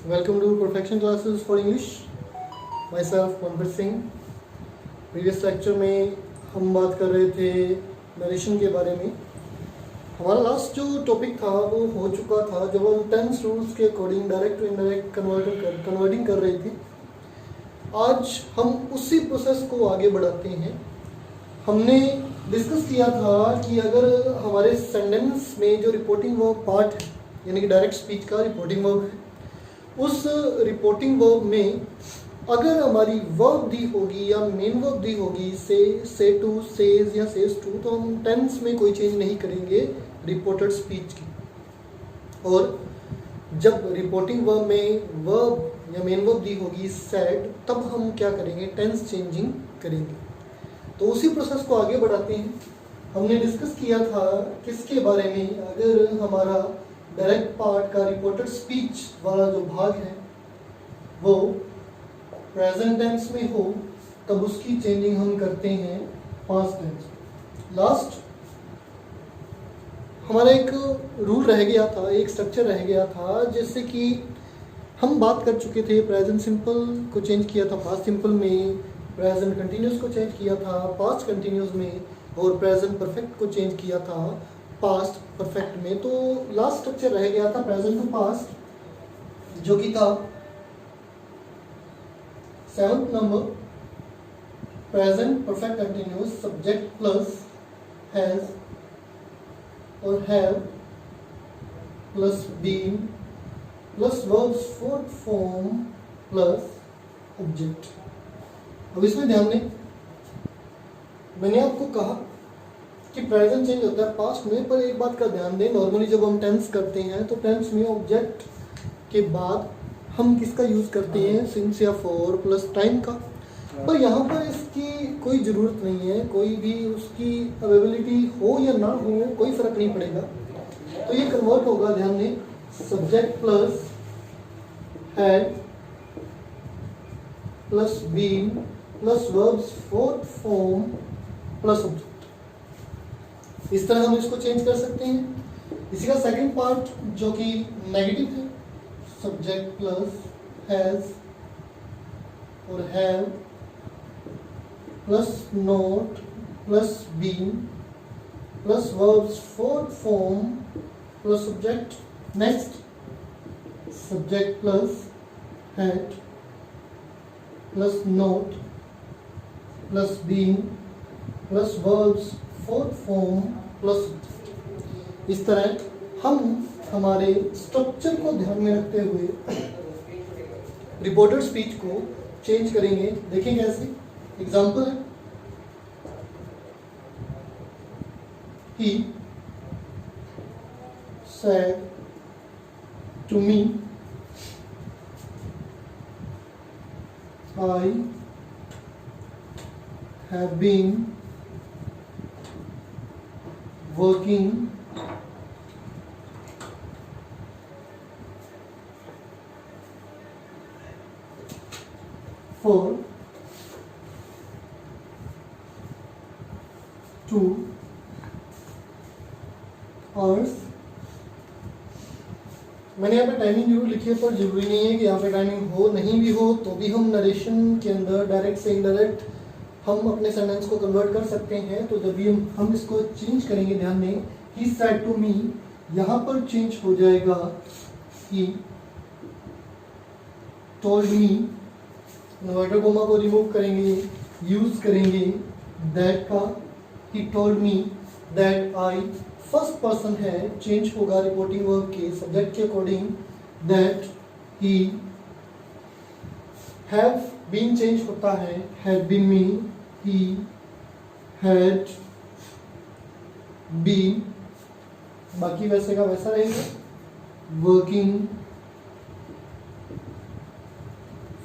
Welcome to Perfection Classes for English. Myself Manpreet Singh. Previous lecture में हम बात कर रहे थे नरेशन के बारे में. हमारा लास्ट जो टॉपिक था वो हो चुका था जब हम टेंस रूल्स के according direct to indirect converting कर रहे थे. आज हम उसी प्रोसेस को आगे बढ़ाते हैं. हमने डिस्कस किया था कि अगर हमारे सेंटेंस में जो रिपोर्टिंग वर्ब पार्ट है यानी कि डायरेक्ट स्पीच का रिपोर्टिंग वर्ब है, उस रिपोर्टिंग वर्ब में अगर हमारी वर्ब दी होगी या मेन वर्ब दी होगी से टू, सेज या सेज टू, तो हम टेंस में कोई चेंज नहीं करेंगे रिपोर्टेड स्पीच की. और जब रिपोर्टिंग वर्ब में वर्ब या मेन वर्ब दी होगी सेड, तब हम क्या करेंगे, टेंस चेंजिंग करेंगे. तो उसी प्रोसेस को आगे बढ़ाते हैं. हमने डिस्कस किया था किसके बारे में, अगर हमारा डायरेक्ट पार्ट का रिपोर्टेड स्पीच वाला जो भाग है वो प्रेजेंट टेंस में हो तब उसकी चेंजिंग हम करते हैं पास्ट टेंस. लास्ट हमारा एक रूल रह गया था, एक स्ट्रक्चर रह गया था, जैसे कि हम बात कर चुके थे प्रेजेंट सिंपल को चेंज किया था पास्ट सिंपल में, प्रेजेंट कंटिन्यूस को चेंज किया था पास्ट कंटिन्यूस में, और प्रेजेंट परफेक्ट को चेंज किया था पास्ट परफेक्ट में. तो लास्ट स्ट्रक्चर रह गया था प्रेजेंट टू पास्ट, जो कि था 7th number, present perfect continuous subject plus has और have plus been plus verbs fourth form plus object. अब इसमें ध्यान दें, मैंने आपको कहा कि प्रेजेंट चेंज होता है पास्ट में, पर एक बात का ध्यान दें, नॉर्मली जब हम टेंस करते हैं तो टेंस में ऑब्जेक्ट के बाद हम किसका यूज़ करते हैं, सिंस या फॉर प्लस टाइम का. पर यहाँ पर इसकी कोई ज़रूरत नहीं है, कोई भी उसकी अवेलेबिलिटी हो या ना हो कोई फ़र्क नहीं पड़ेगा. तो ये कन्वर्ट होगा, ध्यान दें, subject plus had plus been plus verbs fourth form plus object. इस तरह हम इसको चेंज कर सकते हैं. इसी का सेकंड पार्ट जो कि नेगेटिव है, सब्जेक्ट प्लस हैज और have plus not plus been plus verbs fourth form plus object. Next subject plus had plus not plus been plus verbs fourth form plus. इस तरह हम हमारे स्ट्रक्चर को ध्यान में रखते हुए रिपोर्टेड स्पीच को चेंज करेंगे. देखेंगे कैसे. एग्जाम्पल है, ही said to me I have been working for 2 hours. मैंने यहाँ पे टाइमिंग जरूर लिखी है, पर जरूरी नहीं है कि यहाँ पे टाइमिंग हो, नहीं भी हो तो भी हम नरेशन के अंदर डायरेक्ट से इनडायरेक्ट हम अपने सेंटेंस को कन्वर्ट कर सकते हैं. तो जब भी हम इसको चेंज करेंगे, ध्यान दें, ही सेड टू मी, यहाँ पर चेंज हो जाएगा he told me, inverted comma को रिमूव करेंगे, यूज करेंगे दैट का, he told me that I. First person है, चेंज होगा रिपोर्टिंग वर्ब के सब्जेक्ट के according, that he. Have been change होता है, हैड बीन में, he had been, बाकी वैसे का वैसा रहेगा, working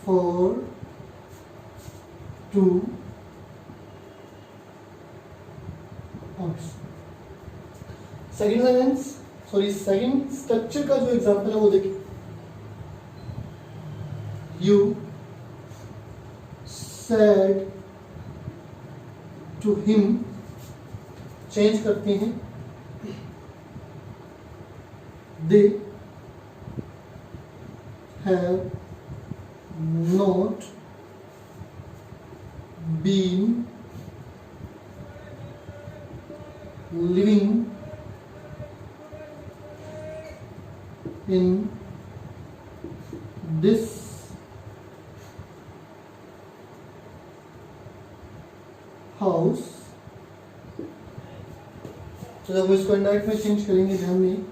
for 2 hours. Second sentence, second structure का जो एग्जांपल है वो देखिए. You said to him, change करते हैं, they have not been living in this house। तो जब इसको इनडायरेक्ट में चेंज करेंगे, ध्यान में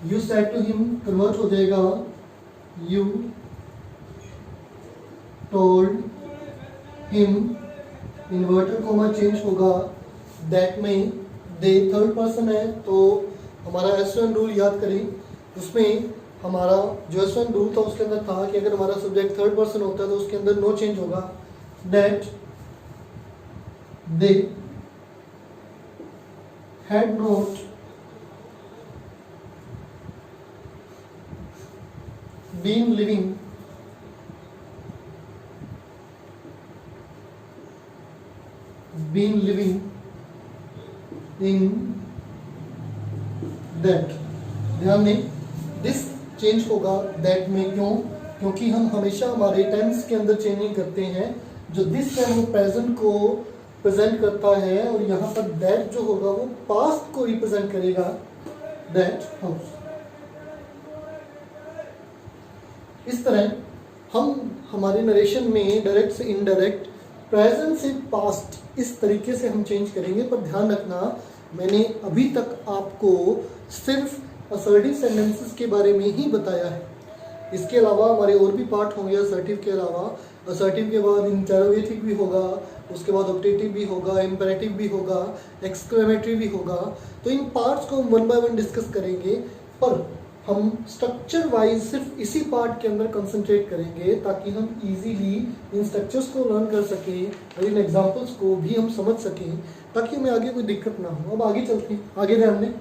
you said to him convert हो जाएगा you told him, inverter comma change होगा दैट में, दे थर्ड पर्सन है तो हमारा S1 रूल याद करें, उसमें हमारा जो S1 रूल था उसके अंदर था कि अगर हमारा सब्जेक्ट थर्ड पर्सन होता है तो उसके अंदर नो चेंज होगा, that they had not been living in that. ध्यान दें दिस चेंज होगा दैट में, क्यों? क्योंकि हम हमेशा हमारे टेंस के अंदर चेंजिंग करते हैं, जो दिस है वो प्रेजेंट को प्रेजेंट करता है और यहाँ पर दैट जो होगा वो पास्ट को रिप्रेजेंट करेगा, दैट हाउस। इस तरह हम हमारे नरेशन में डायरेक्ट से इनडायरेक्ट, प्रेजेंट से पास्ट इस तरीके से हम चेंज करेंगे। पर ध्यान रखना, मैंने अभी तक आपको सिर्फ असर्टिव सेंटेंसेस के बारे में ही बताया है, इसके अलावा हमारे और भी पार्ट होंगे असर्टिव के अलावा। असर्टिव के बाद इंटरोगेटिव भी होगा, उसके बाद ऑप्टेटिव भी होगा, इंपेरेटिव भी होगा, एक्सक्लेमेटरी भी होगा। तो इन पार्ट्स को हम वन बाय वन डिस्कस करेंगे, पर हम स्ट्रक्चर वाइज सिर्फ इसी पार्ट के अंदर कंसंट्रेट करेंगे ताकि हम इजीली इन स्ट्रक्चर्स को लर्न कर सकें और इन एग्जांपल्स को भी हम समझ सकें ताकि हमें आगे कोई दिक्कत ना हो। अब आगे चलते हैं, आगे ध्यान दें,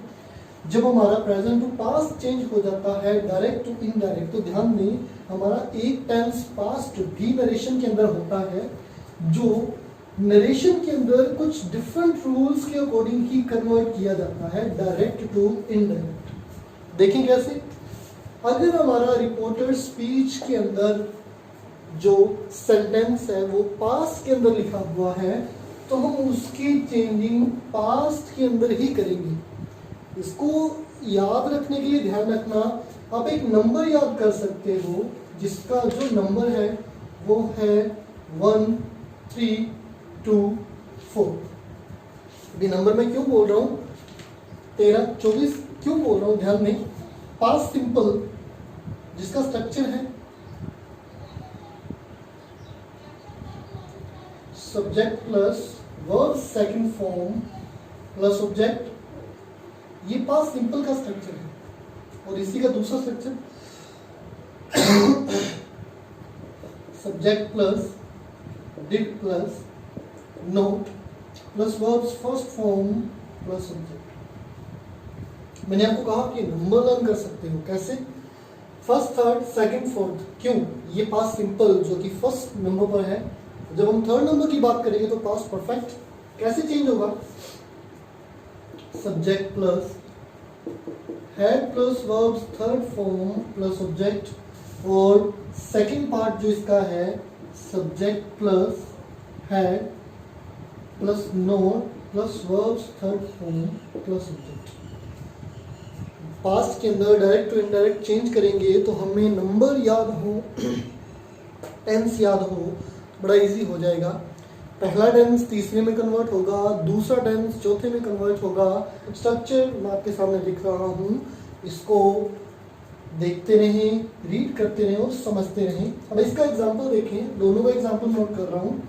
जब हमारा प्रेजेंट टू पास्ट चेंज हो जाता है डायरेक्ट टू इनडायरेक्ट, तो ध्यान दें हमारा एक टेंस पास्ट भी नरेशन के अंदर होता है, जो नरेशन के अंदर कुछ डिफरेंट रूल्स के अकॉर्डिंग ही कन्वर्ट किया जाता है डायरेक्ट टू इनडायरेक्ट। देखें कैसे, अगर हमारा रिपोर्टर स्पीच के अंदर जो सेंटेंस है वो पास्ट के अंदर लिखा हुआ है तो हम उसकी चेंजिंग पास्ट के अंदर ही करेंगे। इसको याद रखने के लिए ध्यान रखना, आप एक नंबर याद कर सकते हो जिसका जो नंबर है वो है 1 3 2 4। अभी नंबर में क्यों बोल रहा हूँ 13 24 क्यों बोल रहा हूँ, ध्यान में पास्ट सिंपल जिसका स्ट्रक्चर है subject plus verb second form plus object, ये पास्ट सिंपल का स्ट्रक्चर है। और इसी का दूसरा structure subject plus did plus not plus verbs first form plus object. मैंने आपको कहा कि नंबर लर्न कर सकते हो कैसे, फर्स्ट थर्ड सेकंड फोर्थ, क्यों? ये पास्ट सिंपल जो कि फर्स्ट नंबर पर है। जब हम थर्ड नंबर की बात करेंगे तो पास्ट परफेक्ट कैसे चेंज होगा, subject plus had plus verbs third form plus object, और सेकंड पार्ट जो इसका है subject plus had plus not plus verbs third form plus object. Past के अंदर डायरेक्ट टू इनडायरेक्ट चेंज करेंगे तो हमें नंबर याद हो, टेंस याद हो, बड़ा इजी हो जाएगा। पहला टेंस तीसरे में कन्वर्ट होगा, दूसरा टेंस चौथे में कन्वर्ट होगा। स्ट्रक्चर मैं आपके सामने लिख रहा हूँ, इसको देखते रहें, रीड करते रहें और समझते रहें। अब इसका एग्जाम्पल देखें, दोनों का एग्जाम्पल नोट कर रहा हूँ।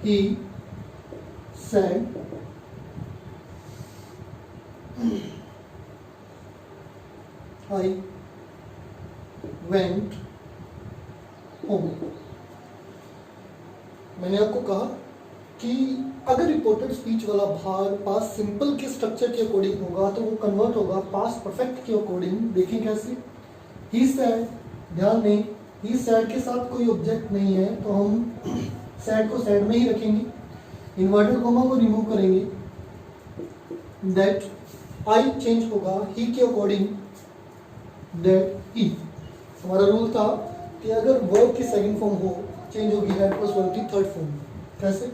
He said I went home। मैंने आपको कहा कि अगर रिपोर्टेड स्पीच वाला भाग पास्ट सिंपल के स्ट्रक्चर के अकॉर्डिंग होगा तो वो कन्वर्ट होगा पास्ट परफेक्ट के अकॉर्डिंग। देखें कैसे, ही सैड, ध्यान दें ही सैड के साथ कोई ऑब्जेक्ट नहीं है तो हम सैड को सैड में ही रखेंगे, इन्वर्टेड कॉमा को रिमूव करेंगे। दैट आई चेंज होगा ही के अकॉर्डिंग, दैट ही। हमारा रूल था कि अगर वर्ब की सेकंड फॉर्म हो चेंज होगी हैड प्लस वर्ब की थर्ड फॉर्म में। कैसे?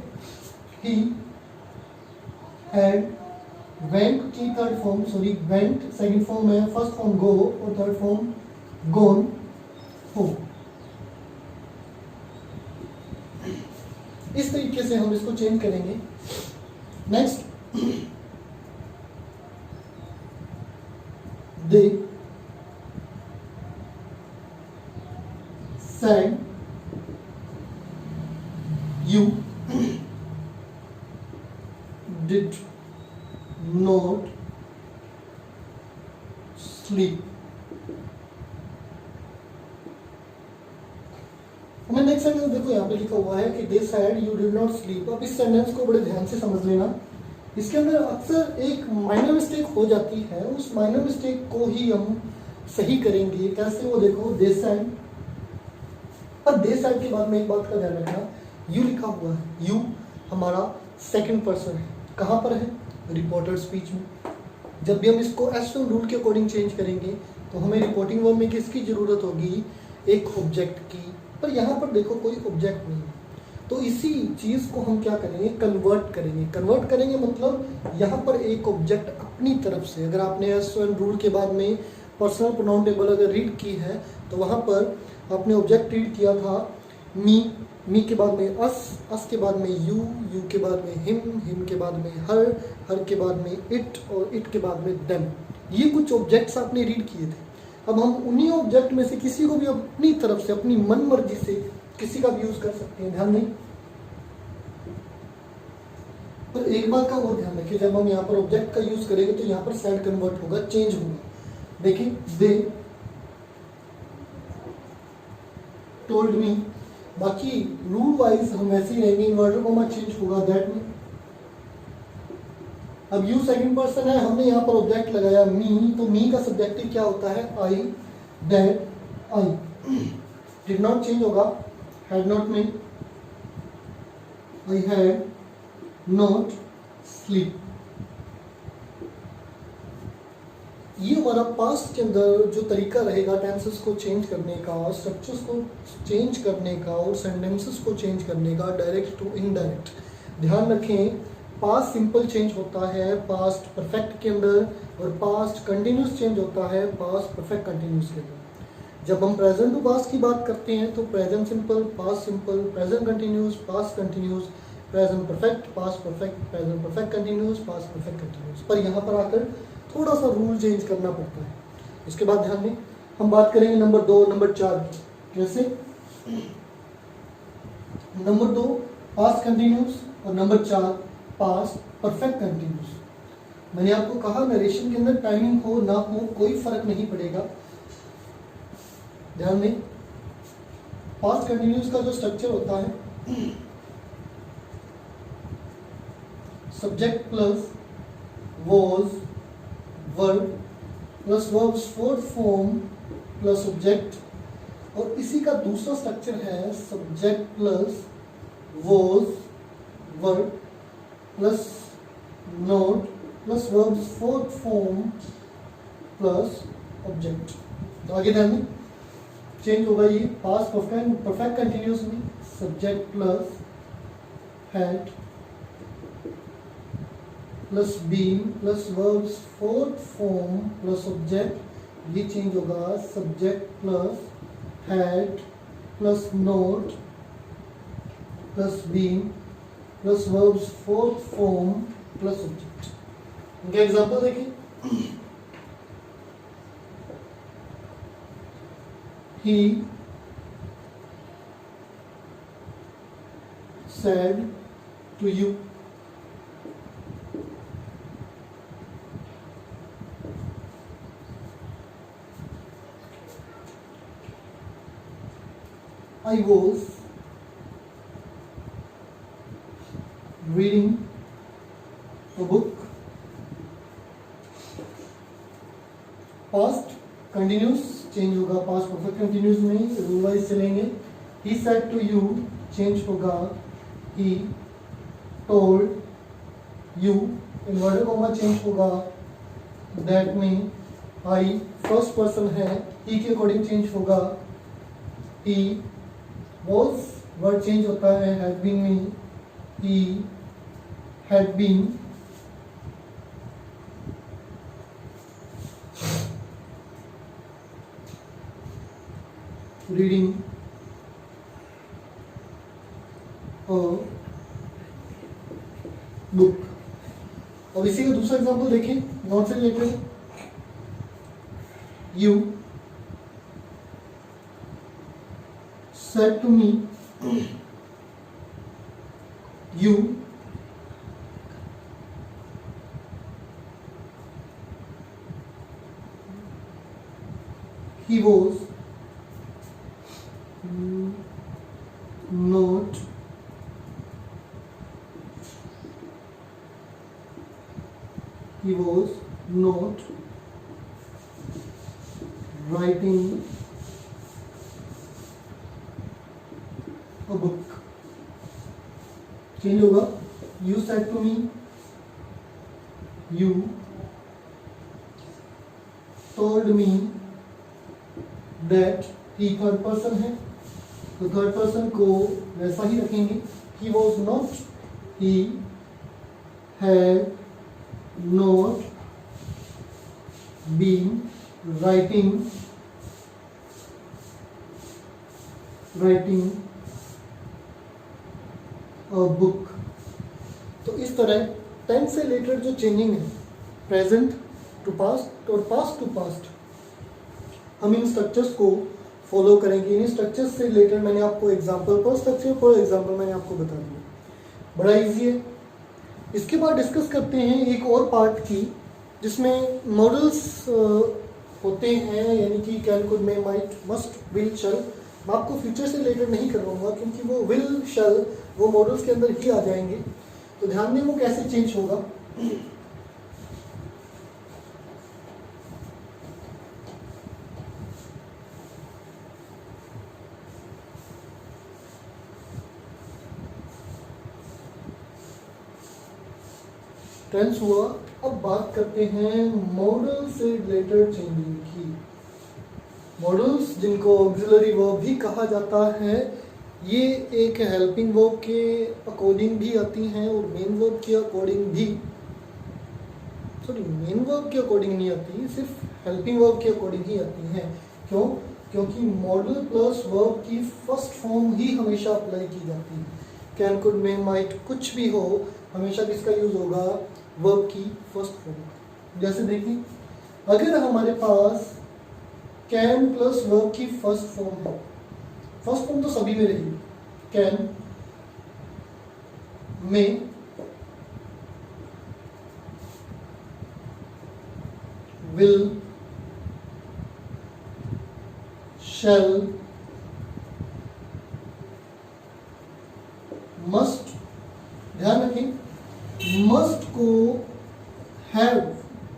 ही हैड, वेंट की third form, sorry went second form है, फर्स्ट फॉर्म गो और थर्ड फॉर्म गोन हो। इस तरीके से हम इसको चेंज करेंगे। Next, they said you did not sleep। हमें नेक्स्ट सेंटेंस देखो, यहाँ पे लिखा हुआ है कि दे said you did not sleep। अब इस सेंटेंस को बड़े ध्यान से समझ लेना। इसके अंदर अक्सर एक माइनर मिस्टेक हो जाती है, उस माइनर मिस्टेक को ही हम सही करेंगे। कैसे? वो देखो, दे said, पर दे साइड के बाद में एक बात का ध्यान रखना, यू लिखा हुआ है। यू हमारा सेकंड पर्सन है। कहाँ पर है? रिपोर्टेड स्पीच में। जब भी हम इसको एस1 रूल के अकॉर्डिंग चेंज करेंगे तो हमें रिपोर्टिंग वर्ब में किसकी जरूरत होगी? एक ऑब्जेक्ट की। पर यहाँ पर देखो कोई ऑब्जेक्ट नहीं, तो इसी चीज को हम क्या करेंगे? कन्वर्ट करेंगे। कन्वर्ट करेंगे मतलब यहाँ पर एक ऑब्जेक्ट अपनी तरफ से, अगर आपने एस1 रूल के बाद में पर्सनल प्रोनाउन टेबल अगर रीड की है तो वहाँ पर आपने ऑब्जेक्ट रीड किया था मी, मी के बाद में अस के बाद में यू के बाद में हिम के बाद में हर के बाद में इट और इट के बाद में देम। ये कुछ ऑब्जेक्ट्स आपने रीड किए थे। अब हम उन्हीं ऑब्जेक्ट में से किसी को भी अपनी तरफ से, अपनी मन मर्जी से किसी का भी यूज कर सकते हैं। ध्यान दें। पर एक बात का और ध्यान रखिए, जब हम यहाँ पर ऑब्जेक्ट का यूज करेंगे तो यहाँ पर सेड कन्वर्ट होगा, चेंज होगा। देखिए, दे टोल्ड मी, बाकी रूल वाइज हम वैसे ही रहेंगे, इन्वर्टर कॉमा चेंज होगा दैट में। अब यू सेकंड पर्सन है, हमने यहाँ पर ऑब्जेक्ट लगाया मी, तो मी का सब्जेक्टिव क्या होता है? I, that, I. Did not change होगा, हैड नॉट में आई हैड नॉट स्लीप। ये हमारा पास्ट के अंदर जो तरीका रहेगा टेंसेस को चेंज करने का, स्ट्रक्चर्स को चेंज करने का और सेंटेंसेस को चेंज करने का, डायरेक्ट टू इनडायरेक्ट। ध्यान रखें, पास्ट सिंपल चेंज होता है पास्ट परफेक्ट के अंदर, और पास्ट कंटिन्यूस चेंज होता है पास्ट परफेक्ट कंटिन्यूस के अंदर। जब हम प्रेजेंट टू पास्ट की बात करते हैं तो present simple, past simple, present continuous, past continuous, present perfect, past perfect, present perfect continuous, past perfect continuous. पर यहाँ पर आकर थोड़ा सा रूल चेंज करना पड़ता है। इसके बाद ध्यान दें, हम बात करेंगे नंबर 2 नंबर 4 की। कैसे? नंबर 2 पास्ट कंटिन्यूस और नंबर 4 पास्ट परफेक्ट कंटिन्यूस। मैंने आपको कहा नरेशन के अंदर टाइमिंग हो ना हो कोई फर्क नहीं पड़ेगा। ध्यान दें, पास्ट कंटिन्यूस का जो स्ट्रक्चर होता है, subject plus was, verb plus verbs fourth form plus object, और इसी का दूसरा स्ट्रक्चर है subject plus was, verb plus not plus verbs fourth form plus object. तो आगे ध्यान दें, चेंज होगा ये पास्ट परफेक्ट कंटिन्यूस में subject plus had plus been plus verbs fourth form plus object. ये चेंज होगा subject plus had plus not plus been plus verbs fourth form plus object. इनका एग्जांपल देखिए, he said to you, I was reading a book। Past continuous change होगा past perfect continuous में, rule wise चलेंगे। He said to you change होगा he told you, inverted comma change होगा that में I first person है, ही के according change होगा ही, was word change होता है हैड बीन में, he had been, reading a book. अब इसी का दूसरा एग्जांपल देखें, नॉट से related, you said to me, you he was not writing a book। Change होगा, you said to me, you told me that, he third person है तो third person को वैसा ही रखेंगे, he was not, he had not been writing a book। तो इस तरह tense से रिलेटेड जो चेंजिंग है, प्रेजेंट टू पास्ट और पास्ट टू पास्ट, हम इन स्ट्रक्चर्स को फॉलो करेंगे। इन स्ट्रक्चर्स से रिलेटेड मैंने आपको एग्जांपल पर स्ट्रक्चर पर एग्जांपल मैंने आपको बता दिया, बड़ा इजी है। इसके बाद डिस्कस करते हैं एक और पार्ट की, जिसमें मॉडल्स होते हैं, यानी कि can, could, may, might, must, will, shall. मैं आपको फ्यूचर से रिलेटेड नहीं करवाऊंगा क्योंकि वो विल, शैल वो मॉडल्स के अंदर ही आ जाएंगे। तो ध्यान दें वो कैसे चेंज होगा। टेंस हुआ, अब बात करते हैं मॉडल से रिलेटेड चेंजिंग की। मॉडल्स जिनको ऑक्सिलरी वर्ब भी कहा जाता है, ये एक हेल्पिंग वर्ब के अकॉर्डिंग भी आती हैं और मेन वर्ब के अकॉर्डिंग भी, मेन वर्ब के अकॉर्डिंग नहीं आती, सिर्फ हेल्पिंग वर्ब के अकॉर्डिंग ही आती हैं। क्यों? क्योंकि मॉडल प्लस वर्ब की फर्स्ट फॉर्म ही हमेशा अप्लाई की जाती है। कैन, कुड, मे, माइट कुछ भी हो, हमेशा किसका यूज होगा? वर्ब की फर्स्ट फॉर्म। जैसे देखिए, अगर हमारे पास कैन प्लस वर्ब की फर्स्ट फॉर्म है, फर्स्ट फॉर्म तो सभी में रहेगी, can, may, will, shall, must. ध्यान रखें, मस्ट को हैव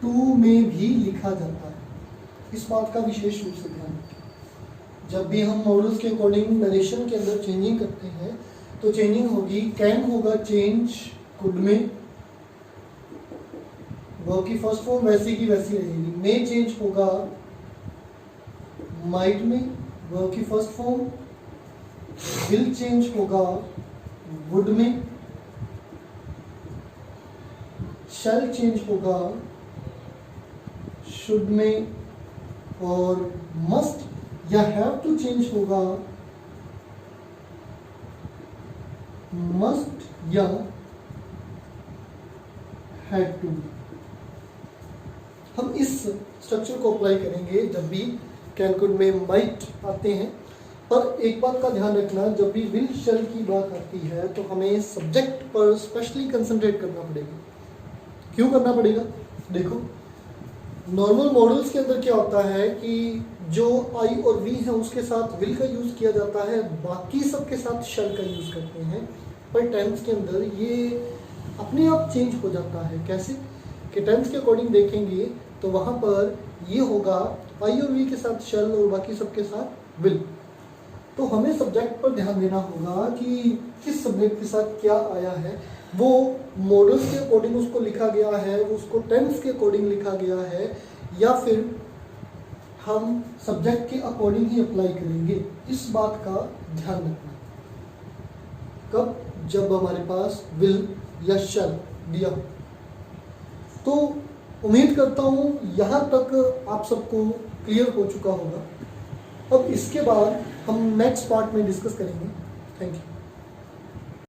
टू में भी लिखा जाता है, इस बात का विशेष रूप से ध्यान रखें। जब भी हम मॉडल्स के अकॉर्डिंग नरेशन के अंदर चेंजिंग करते हैं तो चेंजिंग होगी, कैन होगा चेंज कुड में, वर्ब की फर्स्ट फॉर्म वैसी की वैसी रहेगी। मे चेंज होगा माइट में, वर्ब की फर्स्ट फॉर्म। विल चेंज होगा वुड में। शैल चेंज होगा शुड में। और मस्ट या हैव टू चेंज होगा मस्ट या हैड टू। हम इस स्ट्रक्चर को अप्लाई करेंगे जब भी कैन, कुड, मे, माइट आते हैं। पर एक बात का ध्यान रखना, जब भी विल, शैल की बात आती है तो हमें सब्जेक्ट पर स्पेशली कंसंट्रेट करना पड़ेगा। क्यों करना पड़ेगा? देखो, नॉर्मल मॉडल्स के अंदर क्या होता है कि जो आई और वी है उसके साथ विल का यूज़ किया जाता है, बाकी सब के साथ शैल का यूज़ करते हैं। पर टेंस के अंदर ये अपने आप चेंज हो जाता है। कैसे कि टेंस के अकॉर्डिंग देखेंगे तो वहाँ पर ये होगा आई और वी के साथ शैल और बाकी सब के साथ विल। तो हमें सब्जेक्ट पर ध्यान देना होगा कि किस सब्जेक्ट के साथ क्या आया है, वो मॉडल्स के अकॉर्डिंग उसको लिखा गया है, उसको टेंस के अकॉर्डिंग लिखा गया है, या फिर हम सब्जेक्ट के अकॉर्डिंग ही अप्लाई करेंगे, इस बात का ध्यान रखना। कब? जब हमारे पास विल या शैल दिया हो। तो उम्मीद करता हूँ यहाँ तक आप सबको क्लियर हो चुका होगा। अब इसके बाद हम नेक्स्ट पार्ट में डिस्कस करेंगे। Thank you.